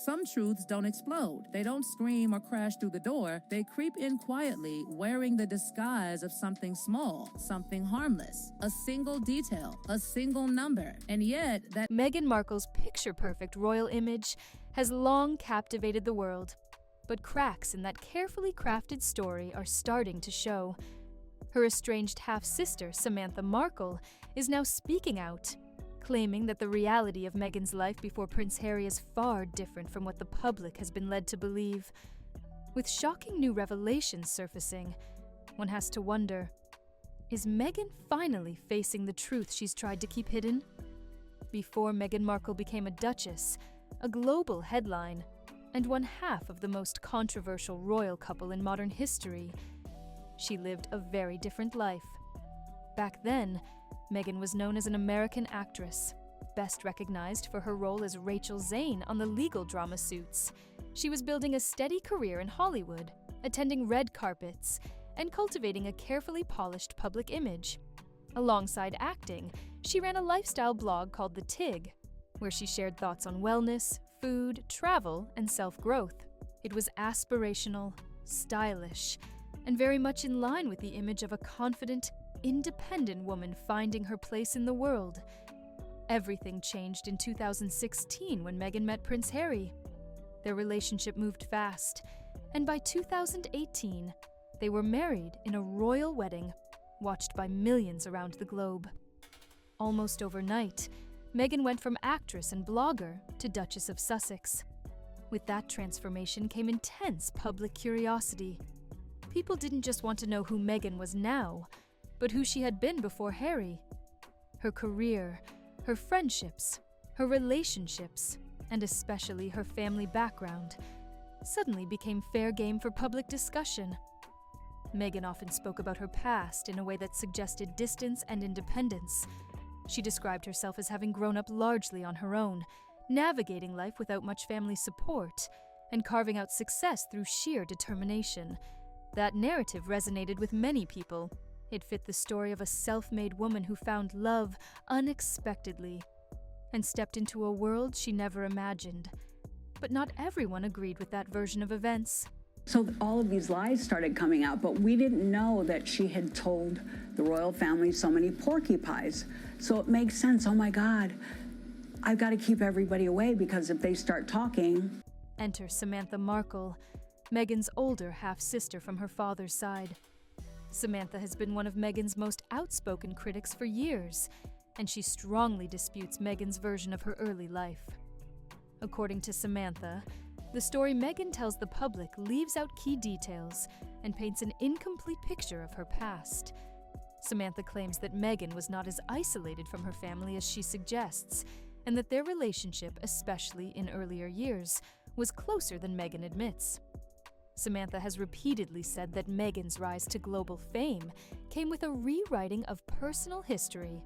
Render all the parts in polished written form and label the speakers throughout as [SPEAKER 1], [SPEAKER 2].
[SPEAKER 1] Some truths don't explode. They don't scream or crash through the door. They creep in quietly, wearing the disguise of something small, something harmless, a single detail, a single number. And yet, that
[SPEAKER 2] Meghan Markle's picture-perfect royal image has long captivated the world. But cracks in that carefully crafted story are starting to show. Her estranged half-sister, Samantha Markle, is now speaking out, claiming that the reality of Meghan's life before Prince Harry is far different from what the public has been led to believe. With shocking new revelations surfacing, one has to wonder, is Meghan finally facing the truth she's tried to keep hidden? Before Meghan Markle became a duchess, a global headline, and one half of the most controversial royal couple in modern history, she lived a very different life. Back then, Meghan was known as an American actress, best recognized for her role as Rachel Zane on the legal drama Suits. She was building a steady career in Hollywood, attending red carpets, and cultivating a carefully polished public image. Alongside acting, she ran a lifestyle blog called The Tig, where she shared thoughts on wellness, food, travel, and self-growth. It was aspirational, stylish, and very much in line with the image of a confident, independent woman finding her place in the world. Everything changed in 2016 when Meghan met Prince Harry. Their relationship moved fast, and by 2018, they were married in a royal wedding, watched by millions around the globe. Almost overnight, Meghan went from actress and blogger to Duchess of Sussex. With that transformation came intense public curiosity. People didn't just want to know who Meghan was now, but who she had been before Harry. Her career, her friendships, her relationships, and especially her family background, suddenly became fair game for public discussion. Meghan often spoke about her past in a way that suggested distance and independence. She described herself as having grown up largely on her own, navigating life without much family support, and carving out success through sheer determination. That narrative resonated with many people. It fit the story of a self-made woman who found love unexpectedly and stepped into a world she never imagined. But not everyone agreed with that version of events.
[SPEAKER 3] So all of these lies started coming out, but we didn't know that she had told the royal family so many porky pies. So it makes sense. Oh my God, I've got to keep everybody away because if they start talking.
[SPEAKER 2] Enter Samantha Markle, Meghan's older half-sister from her father's side. Samantha has been one of Meghan's most outspoken critics for years, and she strongly disputes Meghan's version of her early life. According to Samantha, the story Meghan tells the public leaves out key details and paints an incomplete picture of her past. Samantha claims that Meghan was not as isolated from her family as she suggests, and that their relationship, especially in earlier years, was closer than Meghan admits. Samantha has repeatedly said that Meghan's rise to global fame came with a rewriting of personal history.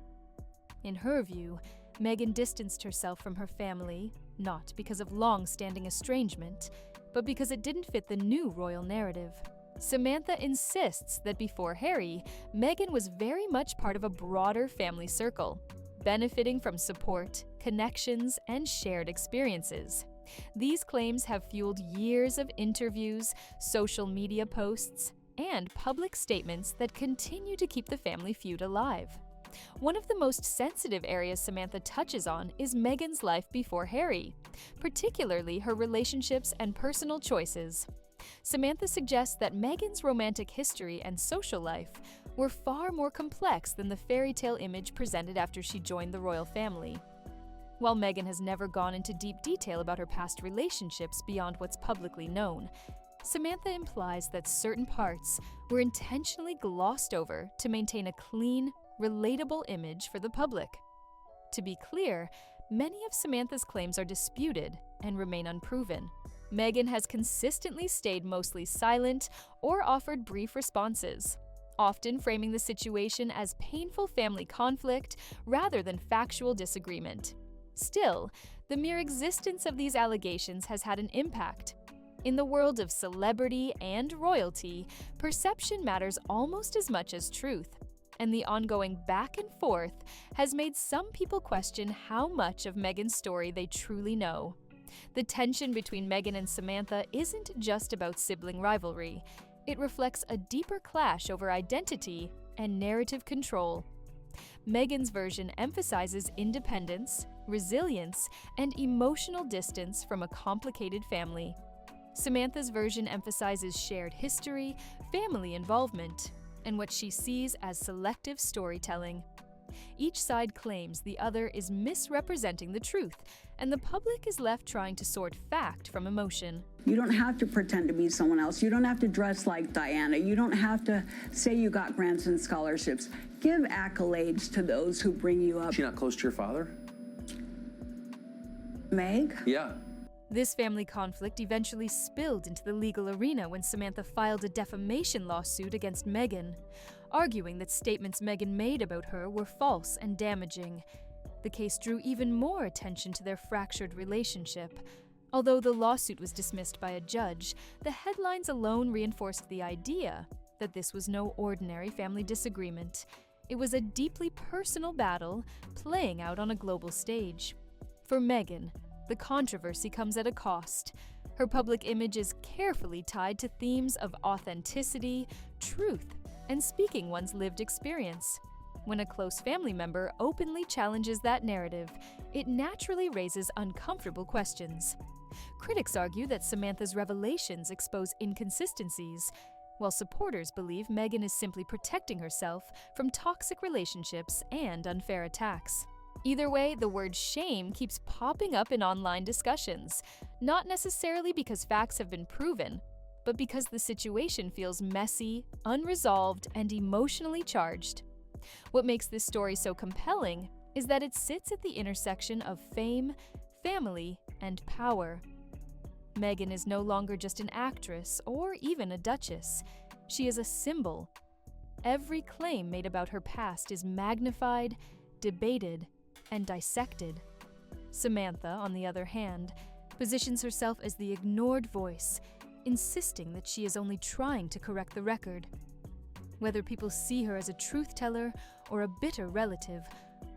[SPEAKER 2] In her view, Meghan distanced herself from her family, not because of long-standing estrangement, but because it didn't fit the new royal narrative. Samantha insists that before Harry, Meghan was very much part of a broader family circle, benefiting from support, connections, and shared experiences. These claims have fueled years of interviews, social media posts, and public statements that continue to keep the family feud alive. One of the most sensitive areas Samantha touches on is Meghan's life before Harry, particularly her relationships and personal choices. Samantha suggests that Meghan's romantic history and social life were far more complex than the fairy tale image presented after she joined the royal family. While Meghan has never gone into deep detail about her past relationships beyond what's publicly known, Samantha implies that certain parts were intentionally glossed over to maintain a clean, relatable image for the public. To be clear, many of Samantha's claims are disputed and remain unproven. Meghan has consistently stayed mostly silent or offered brief responses, often framing the situation as painful family conflict rather than factual disagreement. Still, the mere existence of these allegations has had an impact. In the world of celebrity and royalty, perception matters almost as much as truth, and the ongoing back and forth has made some people question how much of Meghan's story they truly know. The tension between Meghan and Samantha isn't just about sibling rivalry. It reflects a deeper clash over identity and narrative control. Meghan's version emphasizes independence, resilience, and emotional distance from a complicated family. Samantha's version emphasizes shared history, family involvement, and what she sees as selective storytelling. Each side claims the other is misrepresenting the truth, and the public is left trying to sort fact from emotion.
[SPEAKER 3] You don't have to pretend to be someone else. You don't have to dress like Diana. You don't have to say you got grants and scholarships. Give accolades to those who bring you up.
[SPEAKER 4] Is she not close to your father?
[SPEAKER 3] Meg?
[SPEAKER 4] Yeah.
[SPEAKER 2] This family conflict eventually spilled into the legal arena when Samantha filed a defamation lawsuit against Meghan, arguing that statements Meghan made about her were false and damaging. The case drew even more attention to their fractured relationship. Although the lawsuit was dismissed by a judge, the headlines alone reinforced the idea that this was no ordinary family disagreement. It was a deeply personal battle playing out on a global stage. For Meghan, the controversy comes at a cost. Her public image is carefully tied to themes of authenticity, truth, and speaking one's lived experience. When a close family member openly challenges that narrative, it naturally raises uncomfortable questions. Critics argue that Samantha's revelations expose inconsistencies, while supporters believe Meghan is simply protecting herself from toxic relationships and unfair attacks. Either way, the word shame keeps popping up in online discussions, not necessarily because facts have been proven, but because the situation feels messy, unresolved, and emotionally charged. What makes this story so compelling is that it sits at the intersection of fame, family, and power. Meghan is no longer just an actress or even a duchess. She is a symbol. Every claim made about her past is magnified, debated, and dissected. Samantha, on the other hand, positions herself as the ignored voice, insisting that she is only trying to correct the record. Whether people see her as a truth-teller or a bitter relative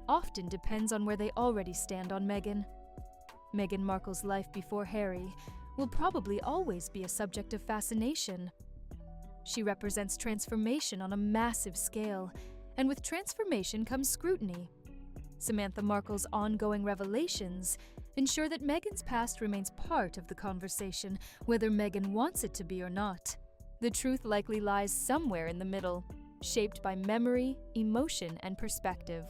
[SPEAKER 2] often depends on where they already stand on Meghan. Meghan Markle's life before Harry will probably always be a subject of fascination. She represents transformation on a massive scale, and with transformation comes scrutiny. Samantha Markle's ongoing revelations ensure that Meghan's past remains part of the conversation, whether Meghan wants it to be or not. The truth likely lies somewhere in the middle, shaped by memory, emotion, and perspective.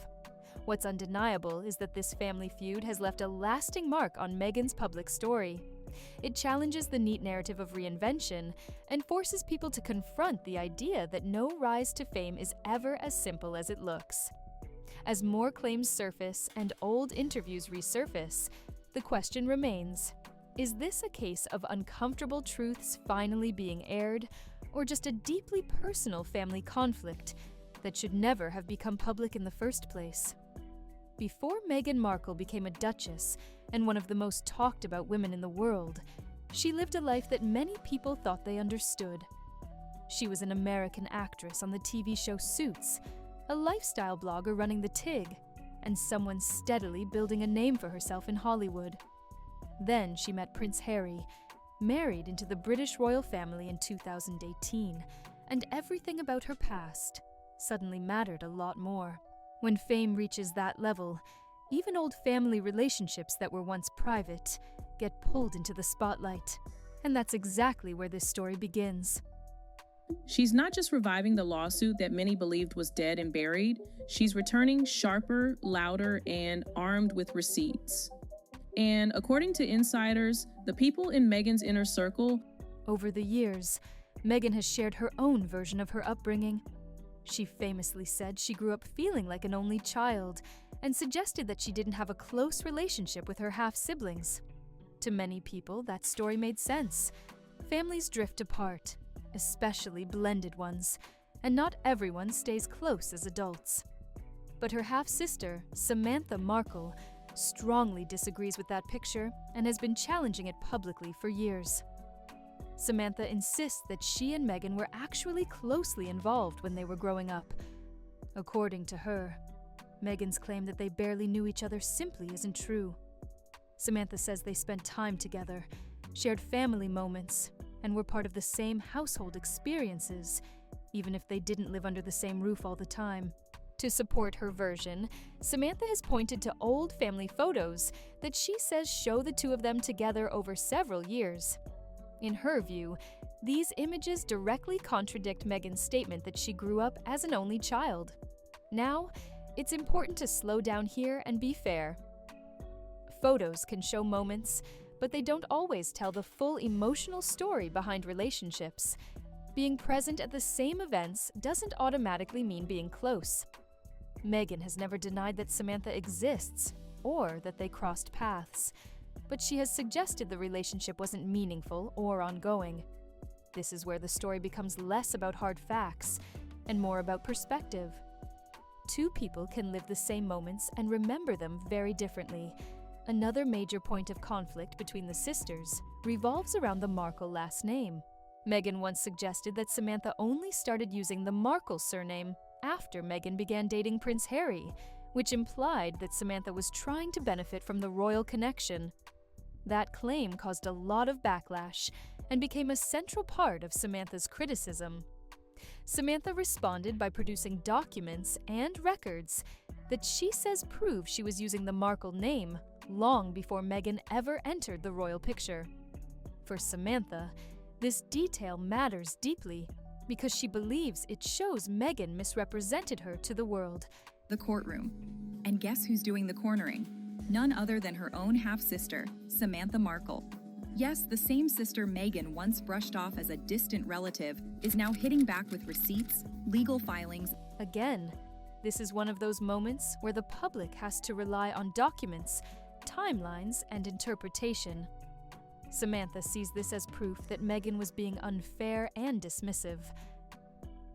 [SPEAKER 2] What's undeniable is that this family feud has left a lasting mark on Meghan's public story. It challenges the neat narrative of reinvention and forces people to confront the idea that no rise to fame is ever as simple as it looks. As more claims surface and old interviews resurface, the question remains, is this a case of uncomfortable truths finally being aired, or just a deeply personal family conflict that should never have become public in the first place? Before Meghan Markle became a duchess and one of the most talked about women in the world, she lived a life that many people thought they understood. She was an American actress on the TV show Suits, a lifestyle blogger running the TIG, and someone steadily building a name for herself in Hollywood. Then she met Prince Harry, married into the British royal family in 2018, and everything about her past suddenly mattered a lot more. When fame reaches that level, even old family relationships that were once private get pulled into the spotlight. And that's exactly where this story begins.
[SPEAKER 5] She's not just reviving the lawsuit that many believed was dead and buried. She's returning sharper, louder, and armed with receipts. And according to insiders, the people in Meghan's inner circle.
[SPEAKER 2] Over the years, Meghan has shared her own version of her upbringing. She famously said she grew up feeling like an only child and suggested that she didn't have a close relationship with her half-siblings. To many people, that story made sense. Families drift apart, especially blended ones, and not everyone stays close as adults. But her half-sister, Samantha Markle, strongly disagrees with that picture and has been challenging it publicly for years. Samantha insists that she and Meghan were actually closely involved when they were growing up. According to her, Meghan's claim that they barely knew each other simply isn't true. Samantha says they spent time together, shared family moments, and were part of the same household experiences, even if they didn't live under the same roof all the time. To support her version, Samantha has pointed to old family photos that she says show the two of them together over several years. In her view, these images directly contradict Meghan's statement that she grew up as an only child. Now, it's important to slow down here and be fair. Photos can show moments, but they don't always tell the full emotional story behind relationships. Being present at the same events doesn't automatically mean being close. Meghan has never denied that Samantha exists or that they crossed paths, but she has suggested the relationship wasn't meaningful or ongoing. This is where the story becomes less about hard facts and more about perspective. Two people can live the same moments and remember them very differently. Another major point of conflict between the sisters revolves around the Markle last name. Meghan once suggested that Samantha only started using the Markle surname after Meghan began dating Prince Harry, which implied that Samantha was trying to benefit from the royal connection. That claim caused a lot of backlash and became a central part of Samantha's criticism. Samantha responded by producing documents and records that she says prove she was using the Markle name long before Meghan ever entered the royal picture. For Samantha, this detail matters deeply because she believes it shows Meghan misrepresented her to the world.
[SPEAKER 4] The courtroom. And guess who's doing the cornering? None other than her own half-sister, Samantha Markle. Yes, the same sister Meghan once brushed off as a distant relative is now hitting back with receipts, legal filings.
[SPEAKER 2] Again, this is one of those moments where the public has to rely on documents, timelines, and interpretation. Samantha sees this as proof that Meghan was being unfair and dismissive.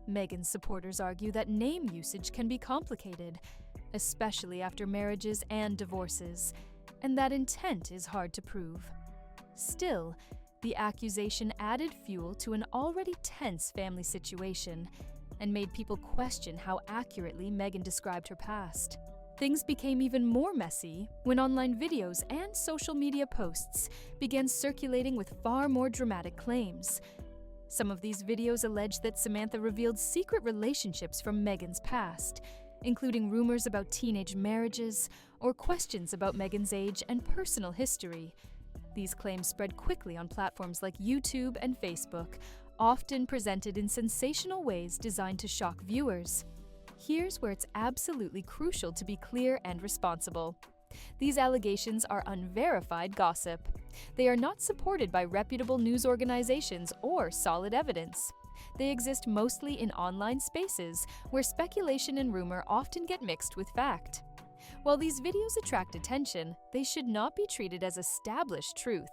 [SPEAKER 2] Meghan's supporters argue that name usage can be complicated, especially after marriages and divorces, and that intent is hard to prove. Still, the accusation added fuel to an already tense family situation and made people question how accurately Meghan described her past. Things became even more messy when online videos and social media posts began circulating with far more dramatic claims. Some of these videos alleged that Samantha revealed secret relationships from Meghan's past, including rumors about teenage marriages or questions about Meghan's age and personal history. These claims spread quickly on platforms like YouTube and Facebook, often presented in sensational ways designed to shock viewers. Here's where it's absolutely crucial to be clear and responsible. These allegations are unverified gossip. They are not supported by reputable news organizations or solid evidence. They exist mostly in online spaces where speculation and rumor often get mixed with fact. While these videos attract attention, they should not be treated as established truth.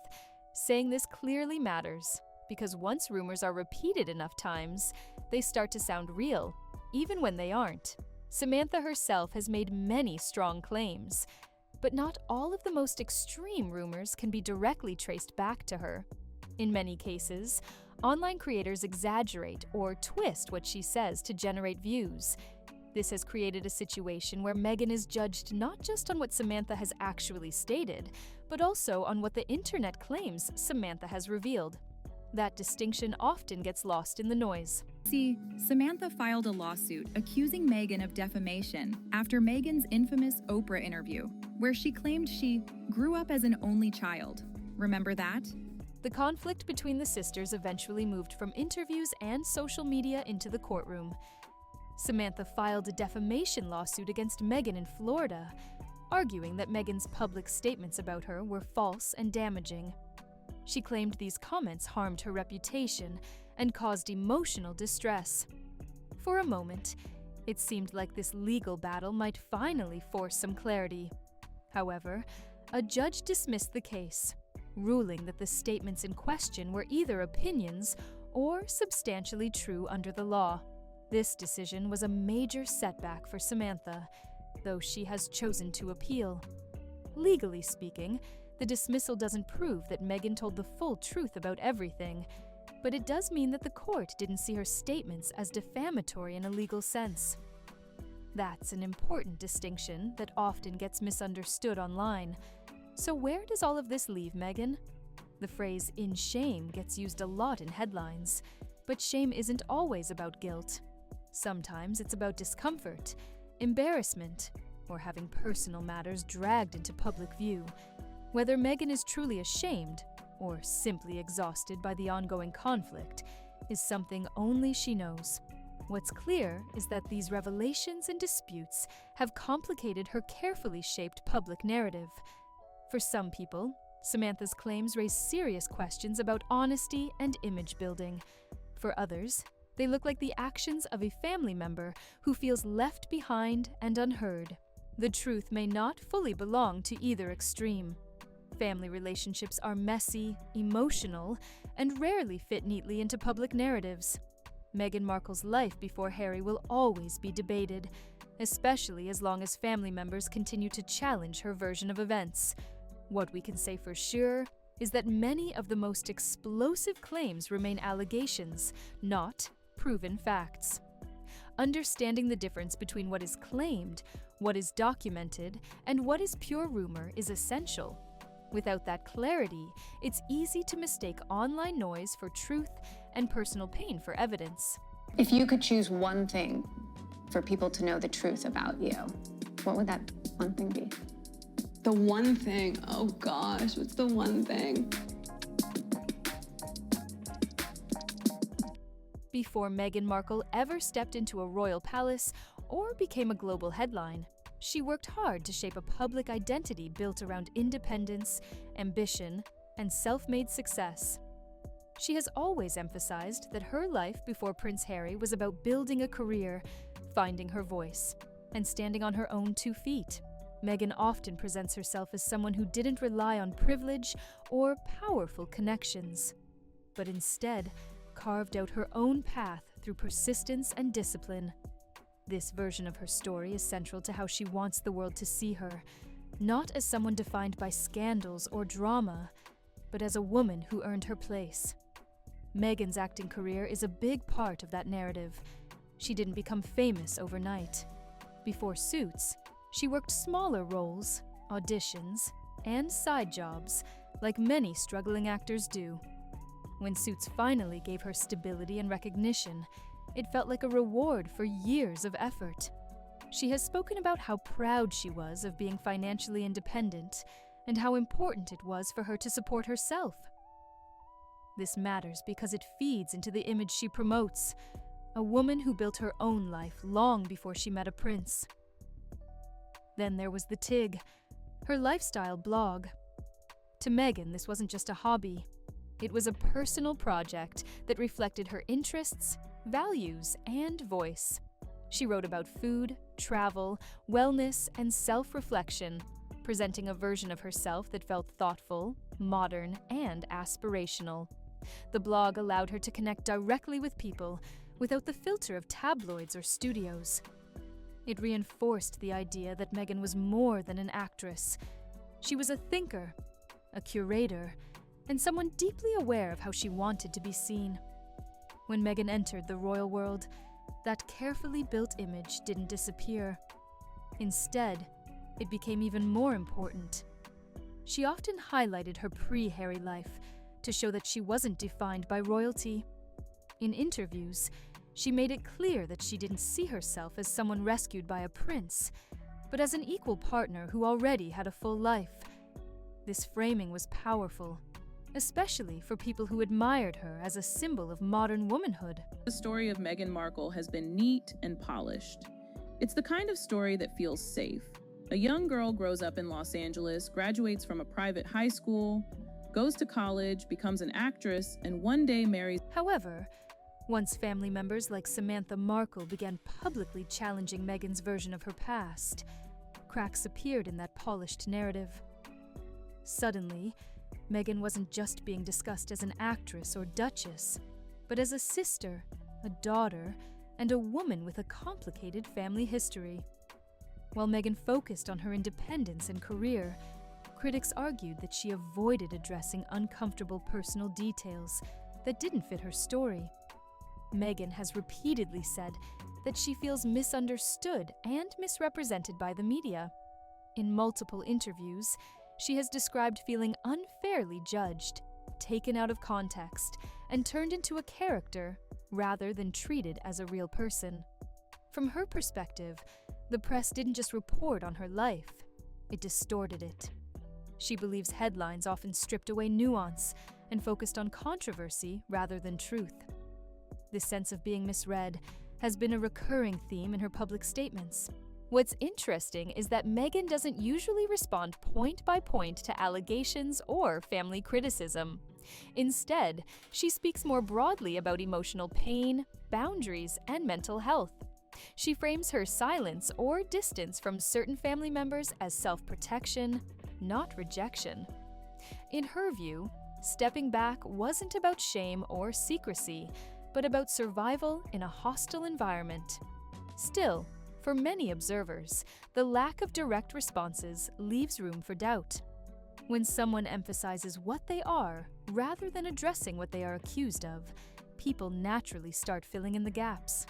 [SPEAKER 2] Saying this clearly matters, because once rumors are repeated enough times, they start to sound real, even when they aren't. Samantha herself has made many strong claims, but not all of the most extreme rumors can be directly traced back to her. In many cases, online creators exaggerate or twist what she says to generate views. This has created a situation where Meghan is judged not just on what Samantha has actually stated, but also on what the internet claims Samantha has revealed. That distinction often gets lost in the noise.
[SPEAKER 4] See, Samantha filed a lawsuit accusing Meghan of defamation after Meghan's infamous Oprah interview, where she claimed she grew up as an only child. Remember that?
[SPEAKER 2] The conflict between the sisters eventually moved from interviews and social media into the courtroom. Samantha filed a defamation lawsuit against Meghan in Florida, arguing that Meghan's public statements about her were false and damaging. She claimed these comments harmed her reputation and caused emotional distress. For a moment, it seemed like this legal battle might finally force some clarity. However, a judge dismissed the case, ruling that the statements in question were either opinions or substantially true under the law. This decision was a major setback for Samantha, though she has chosen to appeal. Legally speaking, the dismissal doesn't prove that Meghan told the full truth about everything, but it does mean that the court didn't see her statements as defamatory in a legal sense. That's an important distinction that often gets misunderstood online. So where does all of this leave Meghan? The phrase "in shame" gets used a lot in headlines, but shame isn't always about guilt. Sometimes it's about discomfort, embarrassment, or having personal matters dragged into public view. Whether Meghan is truly ashamed or simply exhausted by the ongoing conflict is something only she knows. What's clear is that these revelations and disputes have complicated her carefully shaped public narrative. For some people, Samantha's claims raise serious questions about honesty and image building. For others, they look like the actions of a family member who feels left behind and unheard. The truth may not fully belong to either extreme. Family relationships are messy, emotional, and rarely fit neatly into public narratives. Meghan Markle's life before Harry will always be debated, especially as long as family members continue to challenge her version of events. What we can say for sure is that many of the most explosive claims remain allegations, not proven facts. Understanding the difference between what is claimed, what is documented, and what is pure rumor is essential. Without that clarity, it's easy to mistake online noise for truth and personal pain for evidence.
[SPEAKER 6] If you could choose one thing for people to know the truth about you, what would that one thing be?
[SPEAKER 7] The one thing, oh gosh, what's the one thing?
[SPEAKER 2] Before Meghan Markle ever stepped into a royal palace or became a global headline, she worked hard to shape a public identity built around independence, ambition, and self-made success. She has always emphasized that her life before Prince Harry was about building a career, finding her voice, and standing on her own 2 feet. Meghan often presents herself as someone who didn't rely on privilege or powerful connections, but instead carved out her own path through persistence and discipline. This version of her story is central to how she wants the world to see her, not as someone defined by scandals or drama, but as a woman who earned her place. Meghan's acting career is a big part of that narrative. She didn't become famous overnight. Before Suits, she worked smaller roles, auditions, and side jobs, like many struggling actors do. When Suits finally gave her stability and recognition, it felt like a reward for years of effort. She has spoken about how proud she was of being financially independent and how important it was for her to support herself. This matters because it feeds into the image she promotes, a woman who built her own life long before she met a prince. Then there was The Tig, her lifestyle blog. To Meghan, this wasn't just a hobby. It was a personal project that reflected her interests, values, and voice. She wrote about food, travel, wellness, and self-reflection, presenting a version of herself that felt thoughtful, modern, and aspirational. The blog allowed her to connect directly with people without the filter of tabloids or studios. It reinforced the idea that Meghan was more than an actress. She was a thinker, a curator, and someone deeply aware of how she wanted to be seen. When Meghan entered the royal world, that carefully built image didn't disappear. Instead, it became even more important. She often highlighted her pre-Harry life to show that she wasn't defined by royalty. In interviews, she made it clear that she didn't see herself as someone rescued by a prince, but as an equal partner who already had a full life. This framing was powerful, especially for people who admired her as a symbol of modern womanhood.
[SPEAKER 5] The story of Meghan Markle has been neat and polished. It's the kind of story that feels safe. A young girl grows up in Los Angeles, graduates from a private high school, goes to college, becomes an actress, and one day marries.
[SPEAKER 2] However, once family members like Samantha Markle began publicly challenging Meghan's version of her past, cracks appeared in that polished narrative. Suddenly, Meghan wasn't just being discussed as an actress or duchess, but as a sister, a daughter, and a woman with a complicated family history. While Meghan focused on her independence and career, critics argued that she avoided addressing uncomfortable personal details that didn't fit her story. Meghan has repeatedly said that she feels misunderstood and misrepresented by the media. In multiple interviews, She has described feeling unfairly judged, taken out of context, and turned into a character rather than treated as a real person. From her perspective, the press didn't just report on her life, it distorted it. She believes headlines often stripped away nuance and focused on controversy rather than truth. This sense of being misread has been a recurring theme in her public statements. What's interesting is that Meghan doesn't usually respond point by point to allegations or family criticism. Instead, she speaks more broadly about emotional pain, boundaries, and mental health. She frames her silence or distance from certain family members as self-protection, not rejection. In her view, stepping back wasn't about shame or secrecy, but about survival in a hostile environment. Still, for many observers, the lack of direct responses leaves room for doubt. When someone emphasizes what they are rather than addressing what they are accused of, people naturally start filling in the gaps.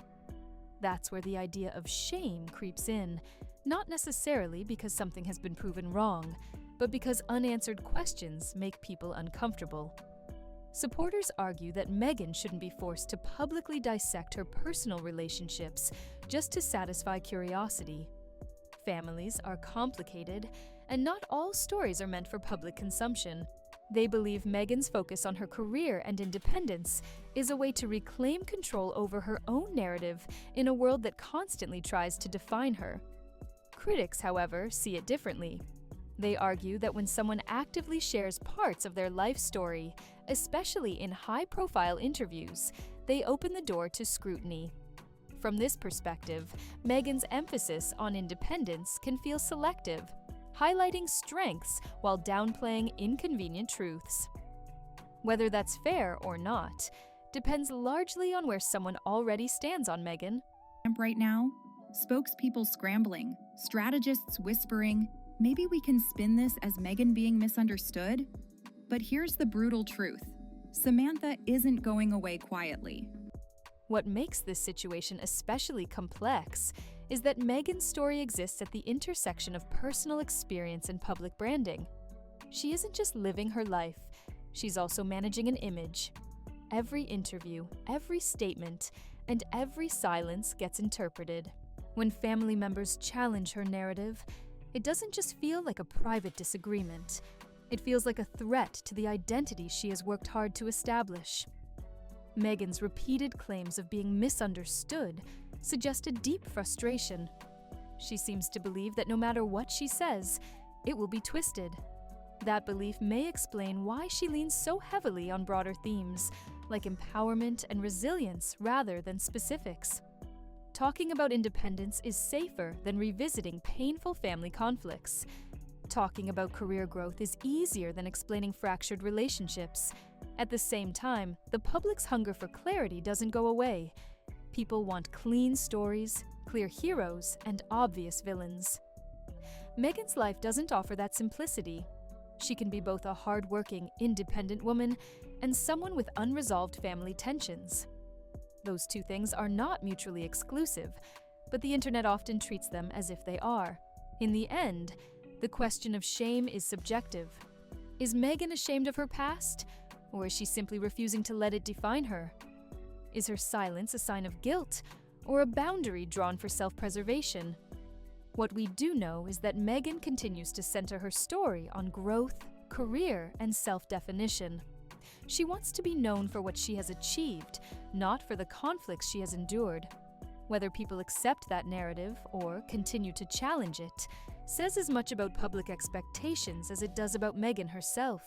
[SPEAKER 2] That's where the idea of shame creeps in, not necessarily because something has been proven wrong, but because unanswered questions make people uncomfortable. Supporters argue that Meghan shouldn't be forced to publicly dissect her personal relationships just to satisfy curiosity. Families are complicated, and not all stories are meant for public consumption. They believe Meghan's focus on her career and independence is a way to reclaim control over her own narrative in a world that constantly tries to define her. Critics, however, see it differently. They argue that when someone actively shares parts of their life story, especially in high-profile interviews, they open the door to scrutiny. From this perspective, Meghan's emphasis on independence can feel selective, highlighting strengths while downplaying inconvenient truths. Whether that's fair or not depends largely on where someone already stands on Meghan.
[SPEAKER 4] Right now, spokespeople scrambling, strategists whispering, maybe we can spin this as Meghan being misunderstood? But here's the brutal truth. Samantha isn't going away quietly.
[SPEAKER 2] What makes this situation especially complex is that Meghan's story exists at the intersection of personal experience and public branding. She isn't just living her life, she's also managing an image. Every interview, every statement, and every silence gets interpreted. When family members challenge her narrative, it doesn't just feel like a private disagreement. It feels like a threat to the identity she has worked hard to establish. Meghan's repeated claims of being misunderstood suggest a deep frustration. She seems to believe that no matter what she says, it will be twisted. That belief may explain why she leans so heavily on broader themes, like empowerment and resilience rather than specifics. Talking about independence is safer than revisiting painful family conflicts. Talking about career growth is easier than explaining fractured relationships. At the same time, the public's hunger for clarity doesn't go away. People want clean stories, clear heroes, and obvious villains. Meghan's life doesn't offer that simplicity. She can be both a hard-working, independent woman and someone with unresolved family tensions. Those two things are not mutually exclusive, but the internet often treats them as if they are. In the end, the question of shame is subjective. Is Meghan ashamed of her past, or is she simply refusing to let it define her? Is her silence a sign of guilt, or a boundary drawn for self-preservation? What we do know is that Meghan continues to center her story on growth, career, and self-definition. She wants to be known for what she has achieved, not for the conflicts she has endured. Whether people accept that narrative or continue to challenge it says as much about public expectations as it does about Meghan herself.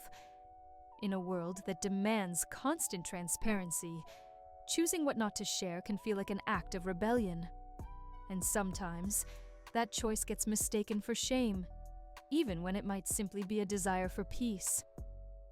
[SPEAKER 2] In a world that demands constant transparency, choosing what not to share can feel like an act of rebellion. And sometimes, that choice gets mistaken for shame, even when it might simply be a desire for peace.